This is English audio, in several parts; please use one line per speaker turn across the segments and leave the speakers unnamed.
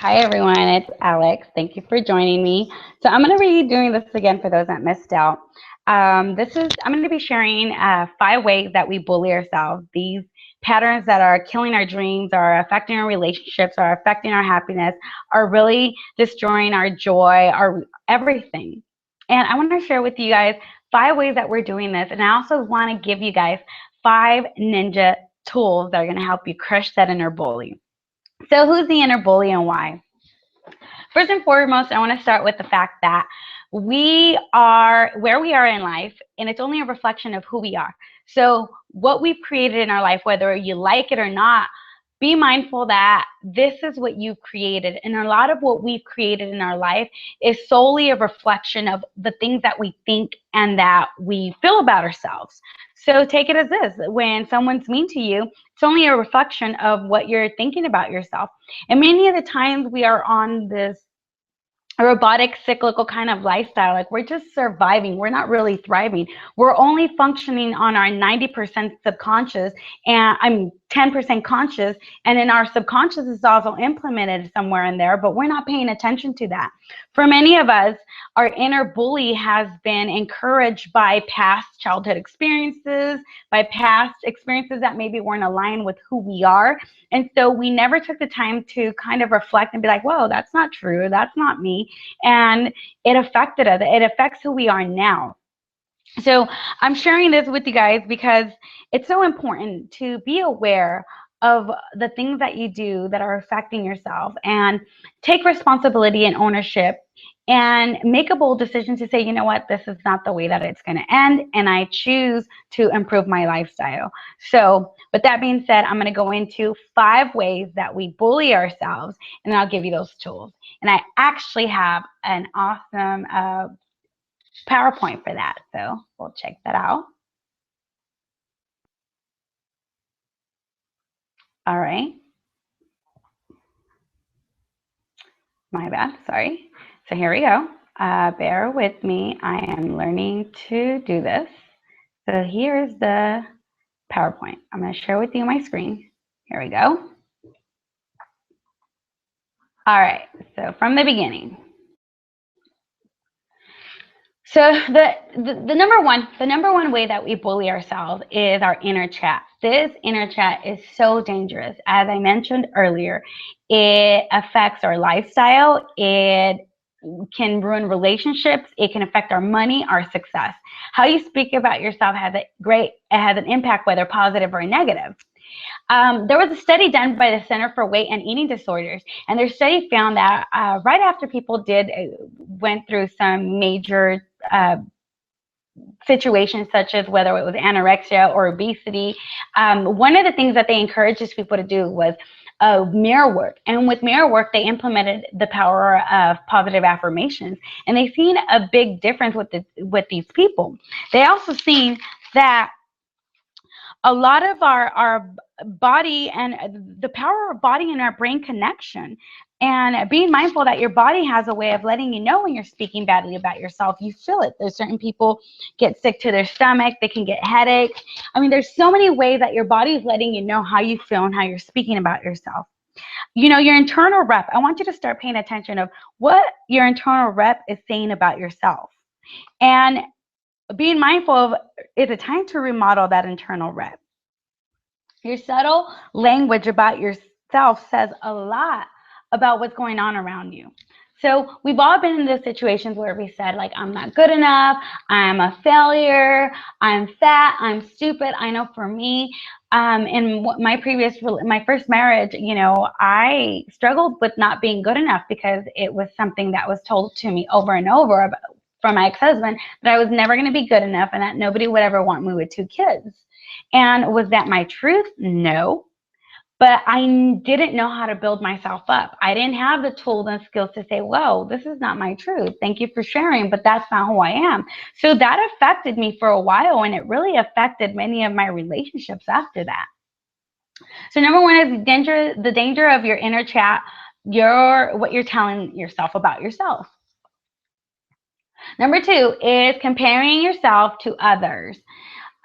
Hi everyone, it's Alex. Thank you for joining me. So I'm going to be doing this again for those that missed out. I'm going to be sharing 5 ways that we bully ourselves. These patterns that are killing our dreams, are affecting our relationships, are affecting our happiness, are really destroying our joy, our everything. And I want to share with you guys 5 ways that we're doing this. And I also want to give you guys 5 ninja tools that are going to help you crush that inner bully. So who's the inner bully and why? First and foremost, I want to start with the fact that we are where we are in life, and it's only a reflection of who we are. So what we've created in our life, whether you like it or not, be mindful that this is what you've created. And a lot of what we've created in our life is solely a reflection of the things that we think and that we feel about ourselves. So take it as this. When someone's mean to you, it's only a reflection of what you're thinking about yourself. And many of the times we are on this robotic cyclical kind of lifestyle, like we're just surviving, we're not really thriving, we're only functioning on our 90% subconscious, and I'm 10% conscious, and then our subconscious is also implemented somewhere in there, but we're not paying attention to that. For many of us, our inner bully has been encouraged by past childhood experiences, by past experiences that maybe weren't aligned with who we are. And so we never took the time to kind of reflect and be like, whoa, that's not true, that's not me. And it affected us. It affects who we are now. So I'm sharing this with you guys because it's so important to be aware of the things that you do that are affecting yourself, and take responsibility and ownership and make a bold decision to say, you know what, this is not the way that it's going to end, and I choose to improve my lifestyle. So with that being said, I'm going to go into 5 ways that we bully ourselves, and I'll give you those tools. And I actually have an awesome PowerPoint for that, so we'll check that out. All right. My bad, sorry. So here we go. Bear with me. I am learning to do this. So here's the PowerPoint. I'm going to share with you my screen. Here we go. All right, so from the beginning. So the number one way that we bully ourselves is our inner chat. This inner chat is so dangerous. As I mentioned earlier, it affects our lifestyle. It can ruin relationships. It can affect our money, our success. How you speak about yourself has an impact, whether positive or negative. There was a study done by the Center for Weight and Eating Disorders, and their study found that right after people went through some major situations, such as whether it was anorexia or obesity, one of the things that they encouraged these people to do was mirror work. And with mirror work, they implemented the power of positive affirmations, and they've seen a big difference with these people. They also seen that a lot of our body and the power of body and our brain connection, and being mindful that your body has a way of letting you know when you're speaking badly about yourself. You feel it. There's certain people get sick to their stomach, they can get headaches. I mean, there's so many ways that your body is letting you know how you feel and how you're speaking about yourself. You know, your internal rep, I want you to start paying attention of what your internal rep is saying about yourself, and being mindful of, is it time to remodel that internal rep? Your subtle language about yourself says a lot about what's going on around you. So we've all been in those situations where we said, like, I'm not good enough, I'm a failure, I'm fat, I'm stupid. I know for me, in my first marriage, you know, I struggled with not being good enough because it was something that was told to me over and over from my ex-husband, that I was never going to be good enough and that nobody would ever want me with 2 kids. And was that my truth? No. But I didn't know how to build myself up. I didn't have the tools and skills to say, whoa, this is not my truth. Thank you for sharing, but that's not who I am. So that affected me for a while, and it really affected many of my relationships after that. So number one is the danger of your inner chat, what you're telling yourself about yourself. Number 2 is comparing yourself to others.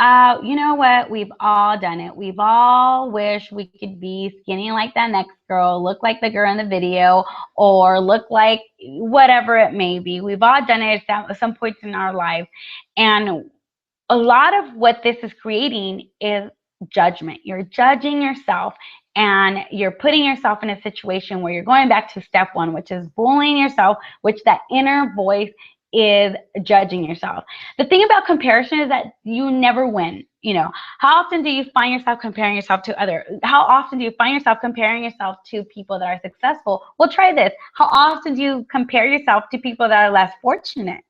You know what? We've all done it. We've all wished we could be skinny like that next girl, look like the girl in the video, or look like whatever it may be. We've all done it at some points in our life. And a lot of what this is creating is judgment. You're judging yourself and you're putting yourself in a situation where you're going back to step one, which is bullying yourself, which that inner voice is judging yourself. The thing about comparison is that you never win. You know, how often do you find yourself comparing yourself to others? How often do you find yourself comparing yourself to people that are successful? Well, try this. How often do you compare yourself to people that are less fortunate?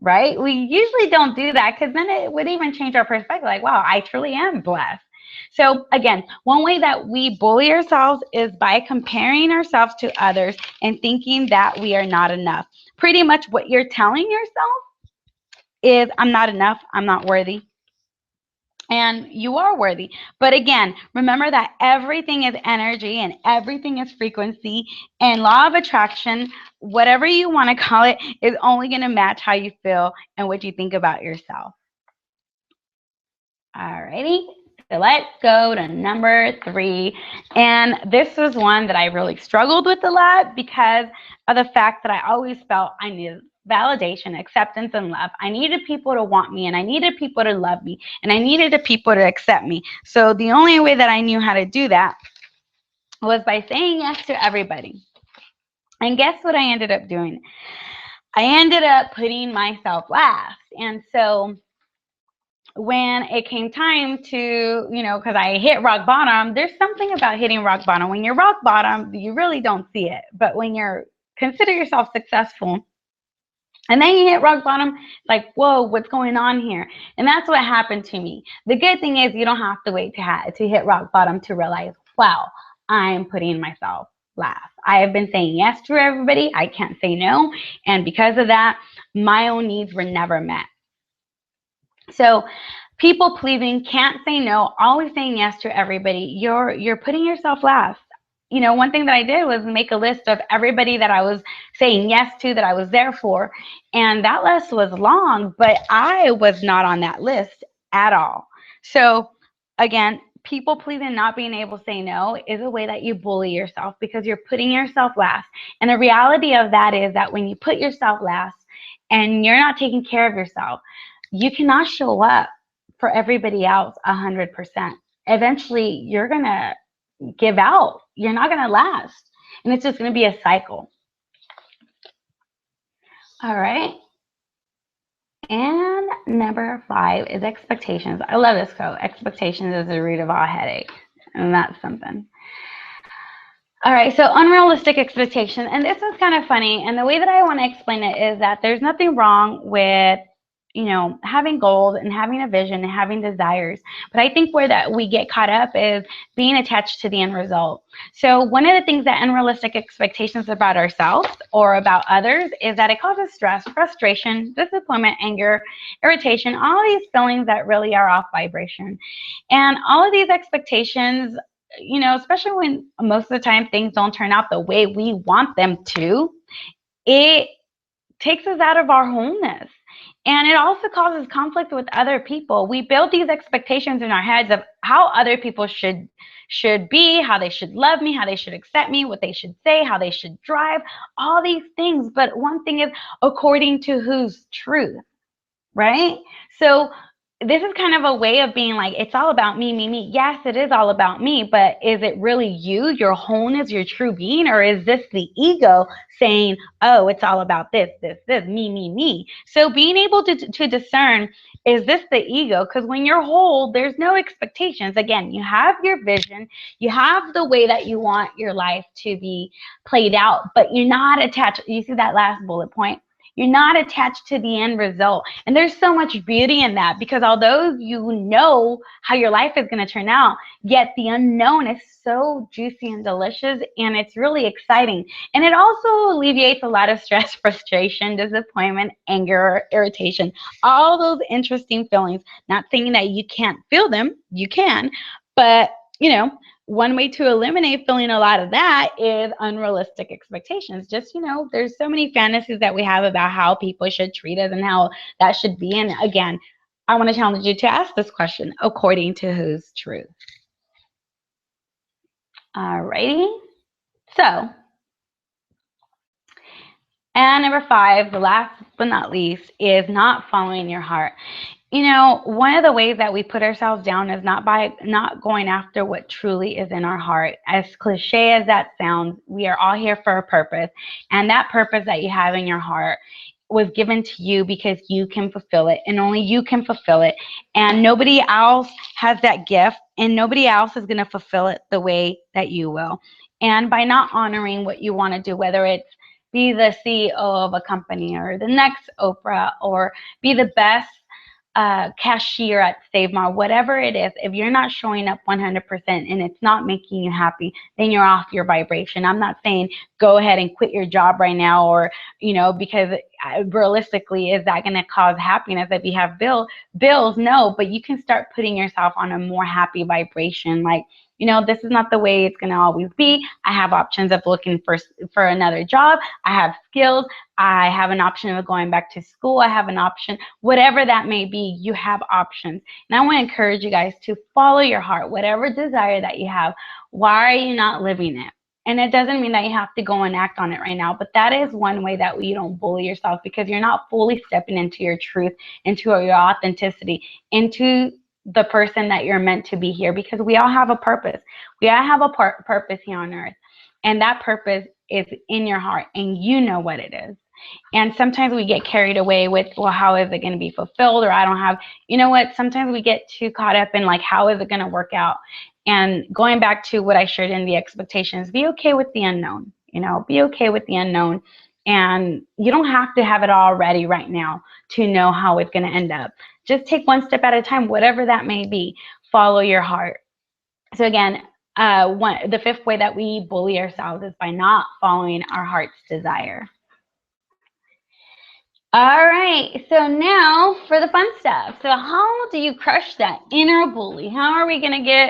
Right? We usually don't do that because then it would even change our perspective. Like, wow, I truly am blessed. So again, one way that we bully ourselves is by comparing ourselves to others and thinking that we are not enough. Pretty much what you're telling yourself is, I'm not enough, I'm not worthy. And you are worthy. But again, remember that everything is energy and everything is frequency, and law of attraction, whatever you want to call it, is only going to match how you feel and what you think about yourself. Alrighty. So let's go to number 3. And this was one that I really struggled with a lot because of the fact that I always felt I needed validation, acceptance, and love. I needed people to want me, and I needed people to love me, and I needed the people to accept me. So the only way that I knew how to do that was by saying yes to everybody. And guess what I ended up doing? I ended up putting myself last. And so when it came time to, because I hit rock bottom, there's something about hitting rock bottom. When you're rock bottom, you really don't see it. But when you're consider yourself successful, and then you hit rock bottom, like, whoa, what's going on here? And that's what happened to me. The good thing is you don't have to wait to hit rock bottom to realize, wow, I'm putting myself last. I have been saying yes to everybody. I can't say no. And because of that, my own needs were never met. So people pleasing, can't say no, always saying yes to everybody. You're putting yourself last. One thing that I did was make a list of everybody that I was saying yes to, that I was there for. And that list was long, but I was not on that list at all. So again, people pleasing, not being able to say no, is a way that you bully yourself because you're putting yourself last. And the reality of that is that when you put yourself last and you're not taking care of yourself, you cannot show up for everybody else 100%. Eventually, you're going to give out. You're not going to last. And it's just going to be a cycle. All right. And number 5 is expectations. I love this quote. Expectations is the root of all headache. And that's something. All right, so unrealistic expectation. And this is kind of funny. And the way that I want to explain it is that there's nothing wrong with having goals and having a vision and having desires. But I think where that we get caught up is being attached to the end result. So one of the things that unrealistic expectations about ourselves or about others is that it causes stress, frustration, disappointment, anger, irritation, all these feelings that really are off vibration. And all of these expectations, especially when most of the time things don't turn out the way we want them to, it takes us out of our wholeness. And it also causes conflict with other people. We build these expectations in our heads of how other people should be, how they should love me, how they should accept me, what they should say, how they should drive, all these things. But one thing is, according to whose truth, right? So this is kind of a way of being like, it's all about me, me, me. Yes, it is all about me, but is it really you, your wholeness, your true being, or is this the ego saying, oh, it's all about this, me, me, me? So being able to discern, is this the ego? Because when you're whole, there's no expectations. Again, you have your vision, you have the way that you want your life to be played out, but you're not attached. You see that last bullet point? You're not attached to the end result. And there's so much beauty in that because although you know how your life is going to turn out, yet the unknown is so juicy and delicious, and it's really exciting. And it also alleviates a lot of stress, frustration, disappointment, anger, irritation, all those interesting feelings. Not saying that you can't feel them, you can, but one way to eliminate feeling a lot of that is unrealistic expectations. Just, there's so many fantasies that we have about how people should treat us and how that should be. And again, I want to challenge you to ask this question, according to whose truth? Alrighty. So, and number 5, the last but not least, is not following your heart. You know, one of the ways that we put ourselves down is not by not going after what truly is in our heart. As cliche as that sounds, we are all here for a purpose. And that purpose that you have in your heart was given to you because you can fulfill it, and only you can fulfill it. And nobody else has that gift, and nobody else is going to fulfill it the way that you will. And by not honoring what you want to do, whether it's be the CEO of a company or the next Oprah or be the best cashier at Save Mart, whatever it is, if you're not showing up 100% and it's not making you happy, then you're off your vibration. I'm not saying go ahead and quit your job right now, or, you know, because realistically, is that going to cause happiness if you have bills? No, but you can start putting yourself on a more happy vibration. Like, you know, this is not the way it's going to always be. I have options of looking for another job. I have skills. I have an option of going back to school. I have an option, whatever that may be, you have options. And I want to encourage you guys to follow your heart, whatever desire that you have. Why are you not living it? And it doesn't mean that you have to go and act on it right now, but that is one way that you don't bully yourself, because you're not fully stepping into your truth, into your authenticity, into the person that you're meant to be here, because we all have a purpose. We all have a purpose here on earth, and that purpose is in your heart, and you know what it is. And sometimes we get carried away with, well, how is it going to be fulfilled? Or I don't have, you know what? Sometimes we get too caught up in like, how is it going to work out? And going back to what I shared in the expectations, be okay with the unknown, you know, be okay with the unknown. And you don't have to have it all ready right now to know how it's going to end up. Just take one step at a time, whatever that may be. Follow your heart. So again, the 5th way that we bully ourselves is by not following our heart's desire. All right, so now for the fun stuff. So how do you crush that inner bully? How are we going to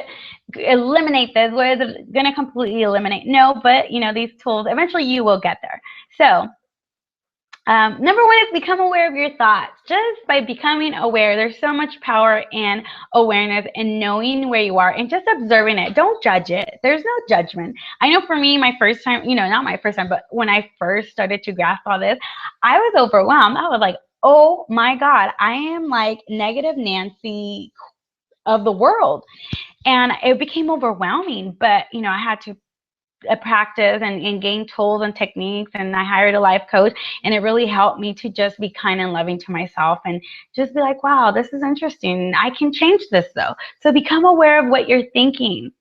eliminate this? Where is it going to completely eliminate? No, but you know, these tools, eventually you will get there. So number 1 is become aware of your thoughts. Just by becoming aware, there's so much power in awareness and knowing where you are and just observing it. Don't judge it. There's no judgment. I know for me, my first time, you know, not my first time, but when I first started to grasp all this, I was overwhelmed. I was like, oh my God, I am like negative Nancy of the world. And it became overwhelming, but you know, I had to practice and gain tools and techniques, and I hired a life coach, and it really helped me to just be kind and loving to myself and just be like, wow, this is interesting. I can change this though. So become aware of what you're thinking.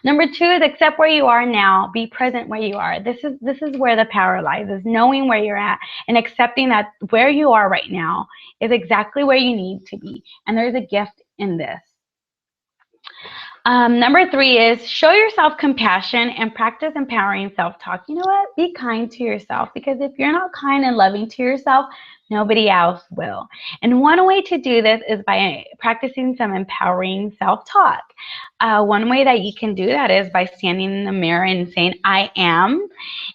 Number 2 is accept where you are now. Be present where you are. This is where the power lies, is knowing where you're at and accepting that where you are right now is exactly where you need to be. And there's a gift in this. Number 3 is show yourself compassion and practice empowering self-talk. You know what? Be kind to yourself, because if you're not kind and loving to yourself, nobody else will. And one way to do this is by practicing some empowering self-talk. One way that you can do that is by standing in the mirror and saying, I am,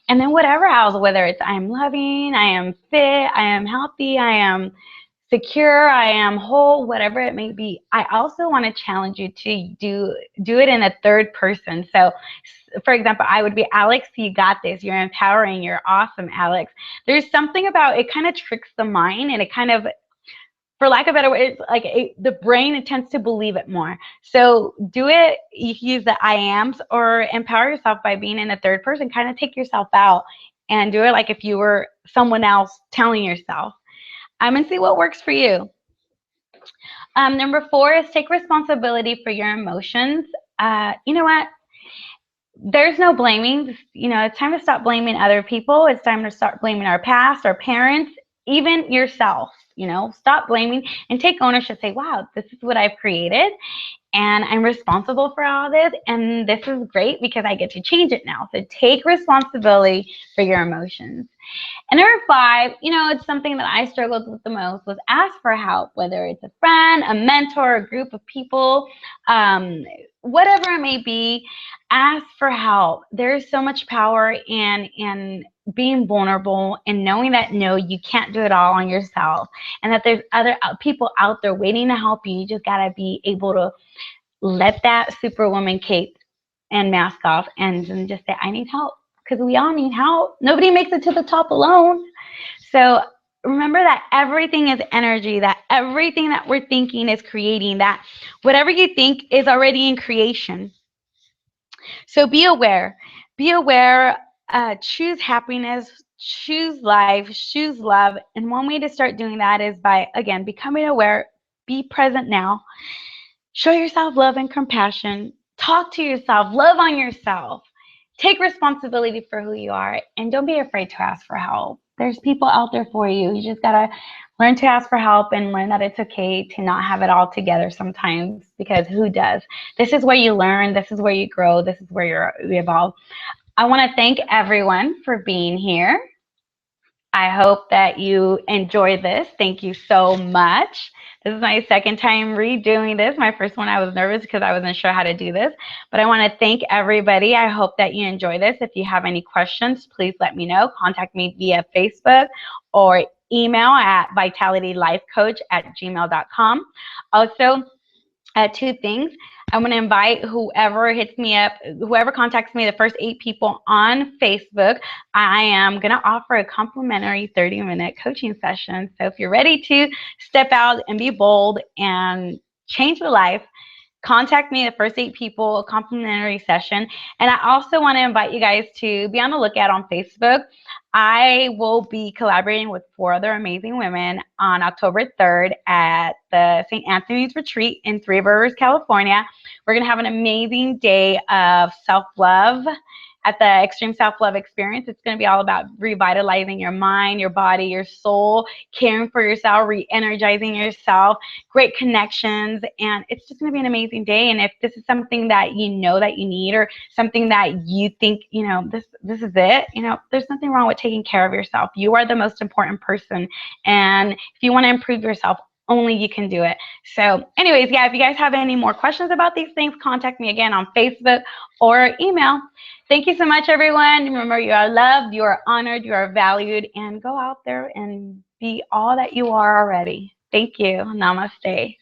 and then whatever else, whether it's I am loving, I am fit, I am healthy, I am secure, I am whole, whatever it may be. I also want to challenge you to do it in a 3rd person. So for example, I would be, Alex, you got this. You're empowering. You're awesome, Alex. There's something about it, kind of tricks the mind, and it kind of, for lack of a better word, it's like the brain, it tends to believe it more. So do it. You can use the I ams, or empower yourself by being in a 3rd person. Kind of take yourself out and do it like if you were someone else telling yourself. And see what works for you. Number 4 is take responsibility for your emotions. You know what? There's no blaming. You know, it's time to stop blaming other people. It's time to start blaming our past, our parents, even yourself. You know, stop blaming and take ownership. Say, wow, this is what I've created, and I'm responsible for all this, and this is great because I get to change it now. So take responsibility for your emotions. And number 5, you know, it's something that I struggled with the most, was ask for help, whether it's a friend, a mentor, a group of people, whatever it may be, ask for help. There's so much power in being vulnerable and knowing that no, you can't do it all on yourself, and that there's other people out there waiting to help you. You just got to be able to let that superwoman cape and mask off and just say, I need help, because we all need help. Nobody makes it to the top alone. So remember that everything is energy, that everything that we're thinking is creating, that whatever you think is already in creation. So be aware. Be aware. Choose happiness, choose life, choose love. And one way to start doing that is by, again, becoming aware. Be present now. Show yourself love and compassion. Talk to yourself. Love on yourself. Take responsibility for who you are. And don't be afraid to ask for help. There's people out there for you. You just got to learn to ask for help and learn that it's okay to not have it all together sometimes, because who does? This is where you learn. This is where you grow. This is where you evolve. I want to thank everyone for being here. I hope that you enjoyed this. Thank you so much. This is my second time redoing this. My first one, I was nervous because I wasn't sure how to do this. But I want to thank everybody. I hope that you enjoy this. If you have any questions, please let me know. Contact me via Facebook or email at vitalitylifecoach@gmail.com. Also, two things. I'm going to invite whoever hits me up, whoever contacts me, the first 8 people on Facebook, I am going to offer a complimentary 30-minute coaching session. So if you're ready to step out and be bold and change your life, contact me, the first 8 people, a complimentary session. And I also want to invite you guys to be on the lookout on Facebook. I will be collaborating with 4 other amazing women on October 3rd at the St. Anthony's Retreat in Three Rivers, California. We're going to have an amazing day of self-love at the Extreme Self-Love Experience. It's going to be all about revitalizing your mind, your body, your soul, caring for yourself, re-energizing yourself, great connections, and it's just going to be an amazing day. And if this is something that you know that you need, or something that you think, you know, this is it, you know, there's nothing wrong with taking care of yourself. You are the most important person, and if you want to improve yourself, only you can do it. So anyways, yeah, if you guys have any more questions about these things, contact me again on Facebook or email. Thank you so much, everyone. Remember, you are loved, you are honored, you are valued, and go out there and be all that you are already. Thank you. Namaste.